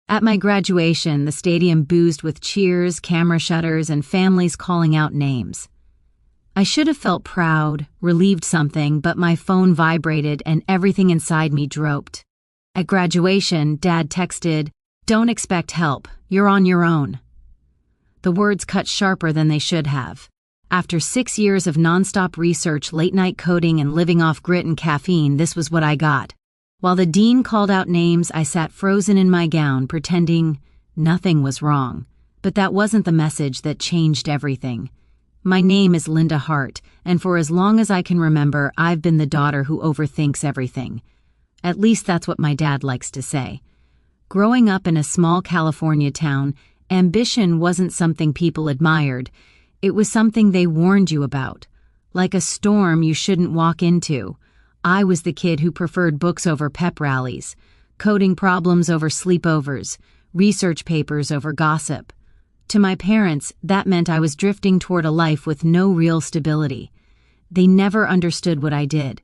At my graduation, the stadium boozed with cheers, camera shutters, and families calling out names. I should have felt proud, relieved something, but my phone vibrated and everything inside me drooped. At graduation, Dad texted, "Don't expect help, you're on your own." The words cut sharper than they should have. After 6 years of nonstop research, late-night coding, and living off grit and caffeine, this was what I got. While the dean called out names, I sat frozen in my gown, pretending nothing was wrong. But that wasn't the message that changed everything. My name is Linda Hart, and for as long as I can remember, I've been the daughter who overthinks everything. At least that's what my dad likes to say. Growing up in a small California town, ambition wasn't something people admired. It was something they warned you about. Like a storm you shouldn't walk into. I was the kid who preferred books over pep rallies, coding problems over sleepovers, research papers over gossip. To my parents, that meant I was drifting toward a life with no real stability. They never understood what I did.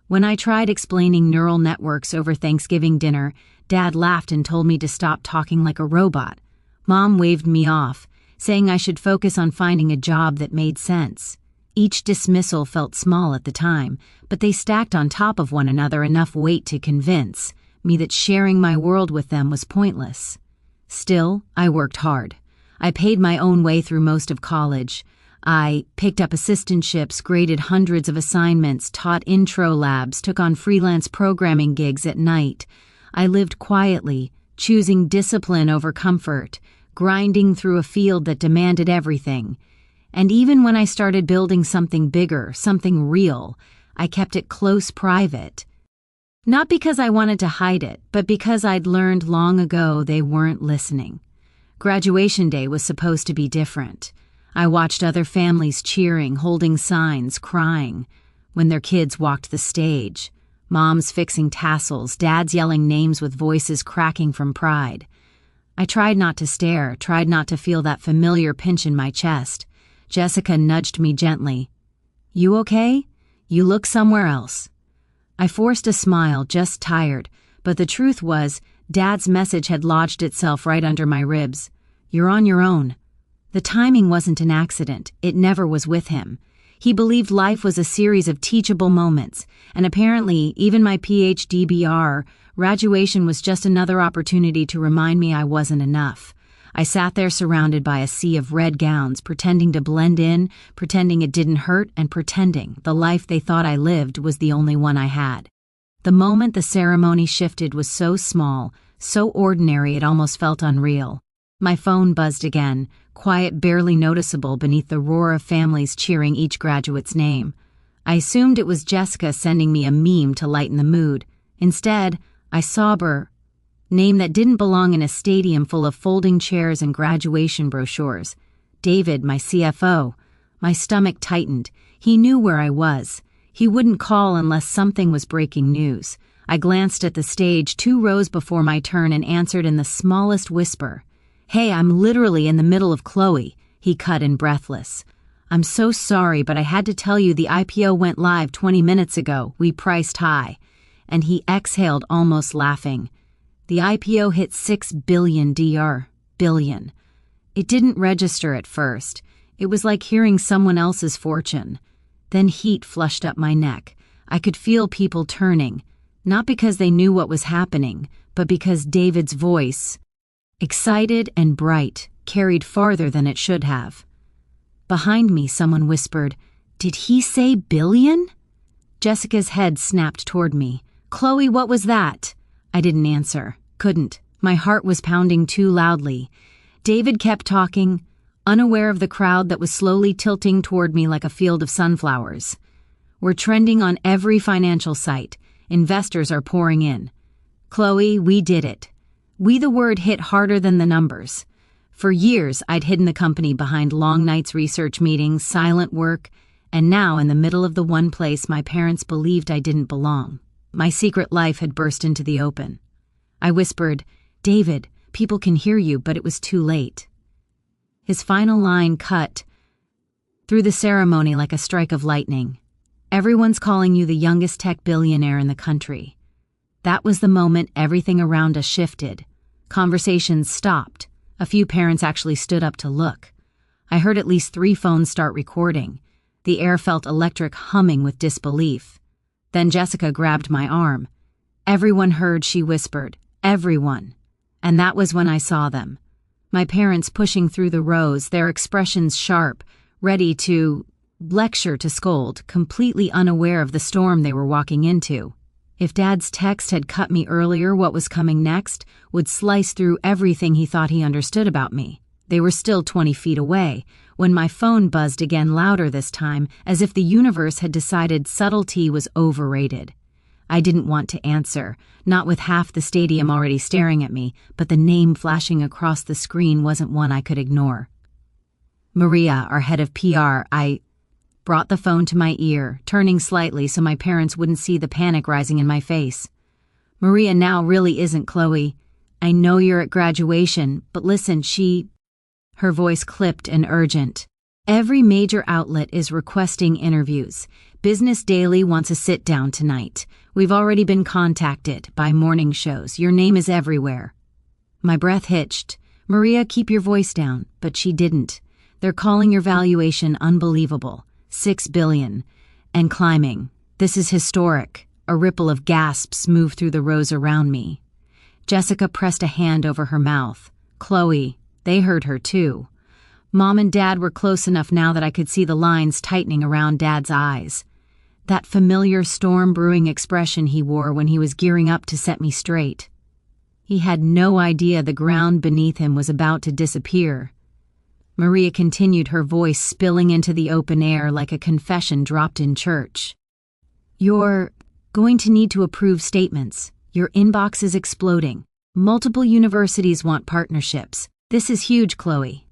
When I tried explaining neural networks over Thanksgiving dinner, Dad laughed and told me to stop talking like a robot. Mom waved me off, saying I should focus on finding a job that made sense. Each dismissal felt small at the time, but they stacked on top of one another enough weight to convince me that sharing my world with them was pointless. Still, I worked hard. I paid my own way through most of college. I picked up assistantships, graded hundreds of assignments, taught intro labs, took on freelance programming gigs at night. I lived quietly, choosing discipline over comfort, grinding through a field that demanded everything. And even when I started building something bigger, something real, I kept it close private. Not because I wanted to hide it, but because I'd learned long ago they weren't listening. Graduation day was supposed to be different. I watched other families cheering, holding signs, crying. When their kids walked the stage, moms fixing tassels, dads yelling names with voices cracking from pride. I tried not to stare, tried not to feel that familiar pinch in my chest. Jessica nudged me gently. "You okay? You look somewhere else." I forced a smile, just tired, but the truth was, Dad's message had lodged itself right under my ribs. "You're on your own." The timing wasn't an accident. It never was with him. He believed life was a series of teachable moments, and apparently, even my PhD BR, graduation was just another opportunity to remind me I wasn't enough. I sat there surrounded by a sea of red gowns, pretending to blend in, pretending it didn't hurt, and pretending the life they thought I lived was the only one I had. The moment the ceremony shifted was so small, so ordinary it almost felt unreal. My phone buzzed again, quiet, barely noticeable beneath the roar of families cheering each graduate's name. I assumed it was Jessica sending me a meme to lighten the mood. Instead, I saw her name that didn't belong in a stadium full of folding chairs and graduation brochures. David, my CFO. My stomach tightened. He knew where I was. He wouldn't call unless something was breaking news. I glanced at the stage 2 rows before my turn and answered in the smallest whisper. "Hey, I'm literally in the middle of Chloe," he cut in breathless. "I'm so sorry, but I had to tell you the IPO went live 20 minutes ago. We priced high." And he exhaled, almost laughing. The IPO hit $6 billion DR. Billion. It didn't register at first. It was like hearing someone else's fortune. Then heat flushed up my neck. I could feel people turning, not because they knew what was happening, but because David's voice, excited and bright, carried farther than it should have. Behind me, someone whispered, "Did he say billion?" Jessica's head snapped toward me. "Chloe, what was that?" I didn't answer. Couldn't. My heart was pounding too loudly. David kept talking, unaware of the crowd that was slowly tilting toward me like a field of sunflowers. "We're trending on every financial site. Investors are pouring in. Chloe, we did it." The word hit harder than the numbers. For years, I'd hidden the company behind long nights, research meetings, silent work, and now, in the middle of the one place my parents believed I didn't belong, my secret life had burst into the open. I whispered, "David, people can hear you," but it was too late. His final line cut through the ceremony like a strike of lightning. "Everyone's calling you the youngest tech billionaire in the country." That was the moment everything around us shifted. Conversations stopped. A few parents actually stood up to look. I heard at least 3 phones start recording. The air felt electric, humming with disbelief. Then Jessica grabbed my arm. Everyone heard, she whispered. Everyone. And that was when I saw them. My parents pushing through the rows, their expressions sharp, ready to lecture, to scold, completely unaware of the storm they were walking into. If Dad's text had cut me earlier, what was coming next would slice through everything he thought he understood about me. They were still 20 feet away, when my phone buzzed again, louder this time, as if the universe had decided subtlety was overrated. I didn't want to answer, not with half the stadium already staring at me, but the name flashing across the screen wasn't one I could ignore. Maria, our head of PR. I brought the phone to my ear, turning slightly so my parents wouldn't see the panic rising in my face. Maria, now really isn't Chloe. I know you're at graduation, but listen, Her voice clipped and urgent. Every major outlet is requesting interviews. Business Daily wants a sit-down tonight. We've already been contacted by morning shows. Your name is everywhere. My breath hitched. Maria, keep your voice down. But she didn't. They're calling your valuation unbelievable. $6 billion. And climbing. This is historic. A ripple of gasps moved through the rows around me. Jessica pressed a hand over her mouth. Chloe, they heard her too. Mom and Dad were close enough now that I could see the lines tightening around Dad's eyes. That familiar storm-brewing expression he wore when he was gearing up to set me straight. He had no idea the ground beneath him was about to disappear. Maria continued, her voice spilling into the open air like a confession dropped in church. You're going to need to approve statements. Your inbox is exploding. Multiple universities want partnerships. This is huge, Chloe.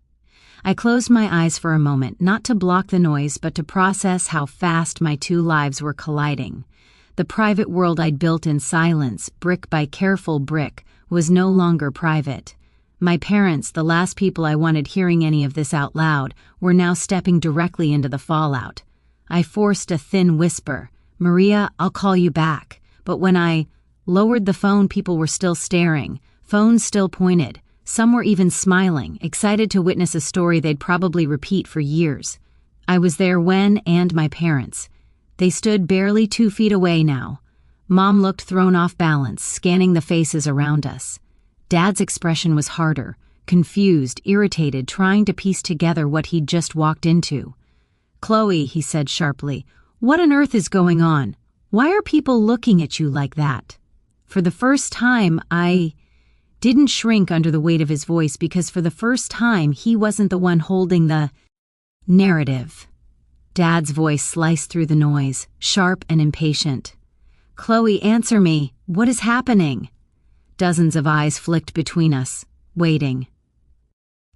I closed my eyes for a moment, not to block the noise, but to process how fast my 2 lives were colliding. The private world I'd built in silence, brick by careful brick, was no longer private. My parents, the last people I wanted hearing any of this out loud, were now stepping directly into the fallout. I forced a thin whisper, Maria, I'll call you back. But when I lowered the phone, people were still staring, phones still pointed. Some were even smiling, excited to witness a story they'd probably repeat for years. I was there when, and my parents. They stood barely 2 feet away now. Mom looked thrown off balance, scanning the faces around us. Dad's expression was harder, confused, irritated, trying to piece together what he'd just walked into. Chloe, he said sharply, what on earth is going on? Why are people looking at you like that? For the first time, I didn't shrink under the weight of his voice, because for the first time he wasn't the one holding the narrative. Dad's voice sliced through the noise, sharp and impatient. Chloe, answer me. What is happening? Dozens of eyes flicked between us, waiting.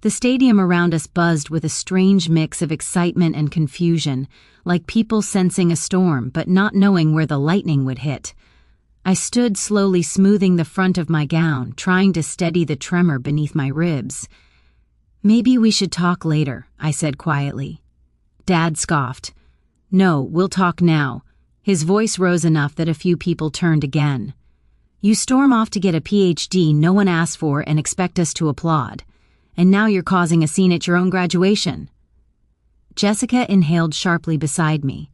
The stadium around us buzzed with a strange mix of excitement and confusion, like people sensing a storm but not knowing where the lightning would hit. I stood slowly, smoothing the front of my gown, trying to steady the tremor beneath my ribs. Maybe we should talk later, I said quietly. Dad scoffed. No, we'll talk now. His voice rose enough that a few people turned again. You storm off to get a PhD no one asked for and expect us to applaud. And now you're causing a scene at your own graduation. Jessica inhaled sharply beside me.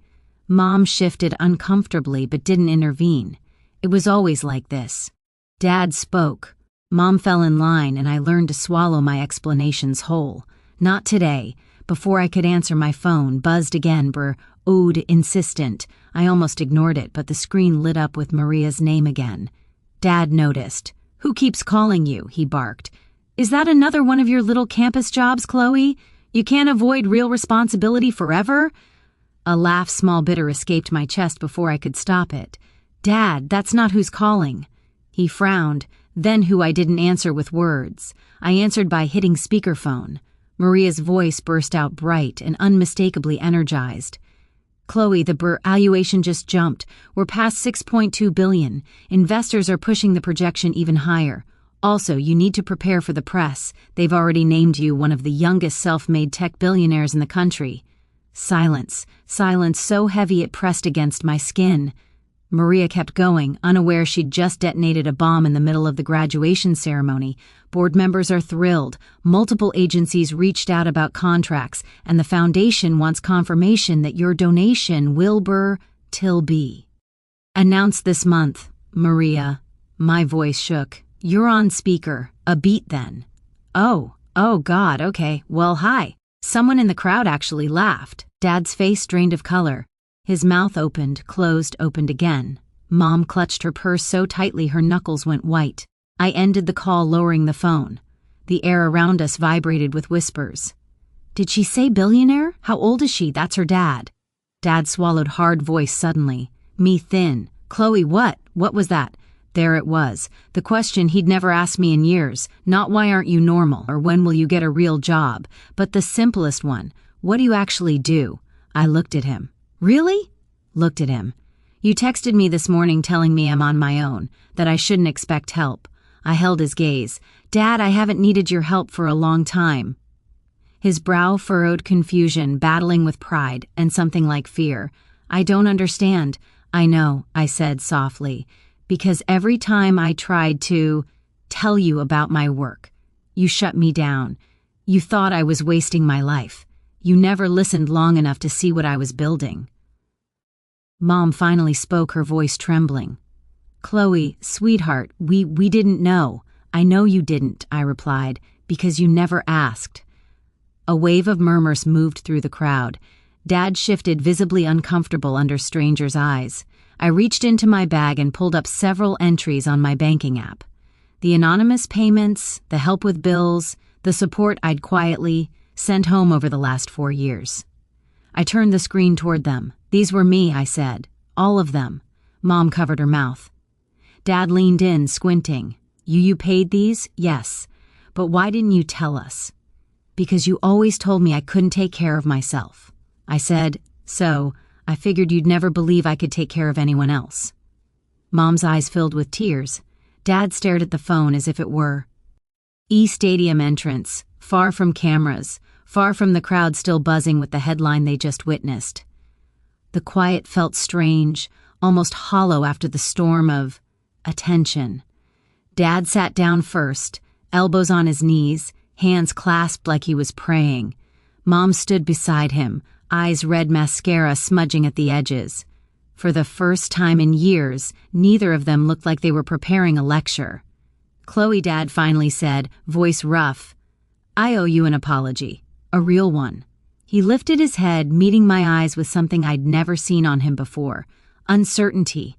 Mom shifted uncomfortably but didn't intervene. It was always like this. Dad spoke. Mom fell in line, and I learned to swallow my explanations whole. Not today. Before I could answer, my phone buzzed again, ode insistent. I almost ignored it, but the screen lit up with Maria's name again. Dad noticed. Who keeps calling you? He barked. Is that another one of your little campus jobs, Chloe? You can't avoid real responsibility forever? A laugh, small bitter, escaped my chest before I could stop it. Dad, that's not who's calling. He frowned, then who I didn't answer with words. I answered by hitting speakerphone. Maria's voice burst out bright and unmistakably energized. Chloe, the valuation just jumped. We're past $6.2 billion. Investors are pushing the projection even higher. Also, you need to prepare for the press. They've already named you one of the youngest self-made tech billionaires in the country. Silence so heavy it pressed against my skin. Maria kept going, unaware she'd just detonated a bomb in the middle of the graduation ceremony. Board members are thrilled. Multiple agencies reached out about contracts, and the foundation wants confirmation that your donation, Wilbur Tilby, announced this month. Maria, my voice shook. You're on speaker. A beat then. Oh God, okay. Well, hi. Someone in the crowd actually laughed. Dad's face drained of color. His mouth opened, closed, opened again. Mom clutched her purse so tightly her knuckles went white. I ended the call, lowering the phone. The air around us vibrated with whispers. Did she say billionaire? How old is she? That's her dad. Dad swallowed hard voice suddenly. Me thin. Chloe, what? What was that? There it was. The question he'd never asked me in years. Not why aren't you normal or when will you get a real job, but the simplest one. What do you actually do? I looked at him. Really? Looked at him. You texted me this morning telling me I'm on my own, that I shouldn't expect help. I held his gaze. Dad, I haven't needed your help for a long time. His brow furrowed confusion, battling with pride and something like fear. I don't understand. I know, I said softly, because every time I tried to tell you about my work, you shut me down. You thought I was wasting my life. You never listened long enough to see what I was building. Mom finally spoke, her voice trembling. Chloe, sweetheart, we didn't know. I know you didn't, I replied, because you never asked. A wave of murmurs moved through the crowd. Dad shifted, visibly uncomfortable under strangers' eyes. I reached into my bag and pulled up several entries on my banking app. The anonymous payments, the help with bills, the support I'd quietly sent home over the last 4 years. I turned the screen toward them. These were me, I said. All of them. Mom covered her mouth. Dad leaned in, squinting. You paid these? Yes. But why didn't you tell us? Because you always told me I couldn't take care of myself. I said, so I figured you'd never believe I could take care of anyone else. Mom's eyes filled with tears. Dad stared at the phone as if it were stadium entrance, far from cameras, far from the crowd still buzzing with the headline they just witnessed. The quiet felt strange, almost hollow after the storm of attention. Dad sat down first, elbows on his knees, hands clasped like he was praying. Mom stood beside him, eyes red mascara smudging at the edges. For the first time in years, neither of them looked like they were preparing a lecture. Chloe, Dad finally said, voice rough, I owe you an apology, a real one. He lifted his head, meeting my eyes with something I'd never seen on him before. Uncertainty.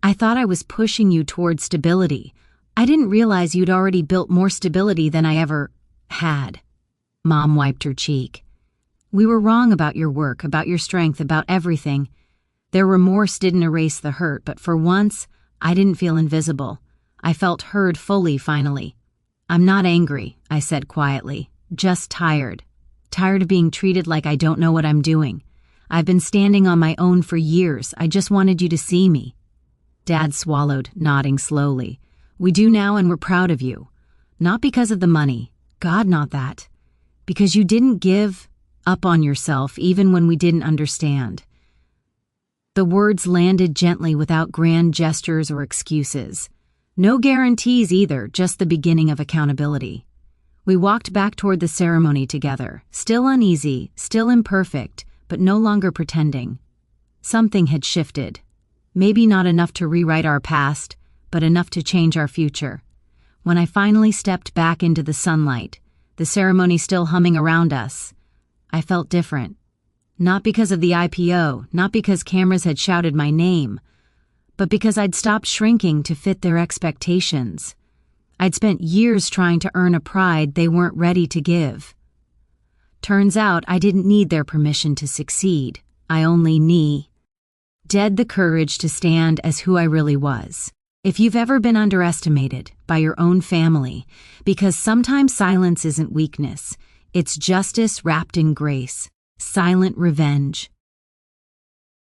I thought I was pushing you toward stability. I didn't realize you'd already built more stability than I ever had. Mom wiped her cheek. We were wrong about your work, about your strength, about everything. Their remorse didn't erase the hurt, but for once, I didn't feel invisible. I felt heard fully, finally. I'm not angry, I said quietly, just tired. Tired of being treated like I don't know what I'm doing. I've been standing on my own for years. I just wanted you to see me. Dad swallowed, nodding slowly. We do now, and we're proud of you. Not because of the money. God, not that. Because you didn't give up on yourself even when we didn't understand. The words landed gently without grand gestures or excuses. No guarantees either, just the beginning of accountability. We walked back toward the ceremony together, still uneasy, still imperfect, but no longer pretending. Something had shifted. Maybe not enough to rewrite our past, but enough to change our future. When I finally stepped back into the sunlight, the ceremony still humming around us, I felt different. Not because of the IPO, not because cameras had shouted my name, but because I'd stopped shrinking to fit their expectations. I'd spent years trying to earn a pride they weren't ready to give. Turns out I didn't need their permission to succeed. I only needed the courage to stand as who I really was. If you've ever been underestimated by your own family, because sometimes silence isn't weakness, it's justice wrapped in grace, silent revenge.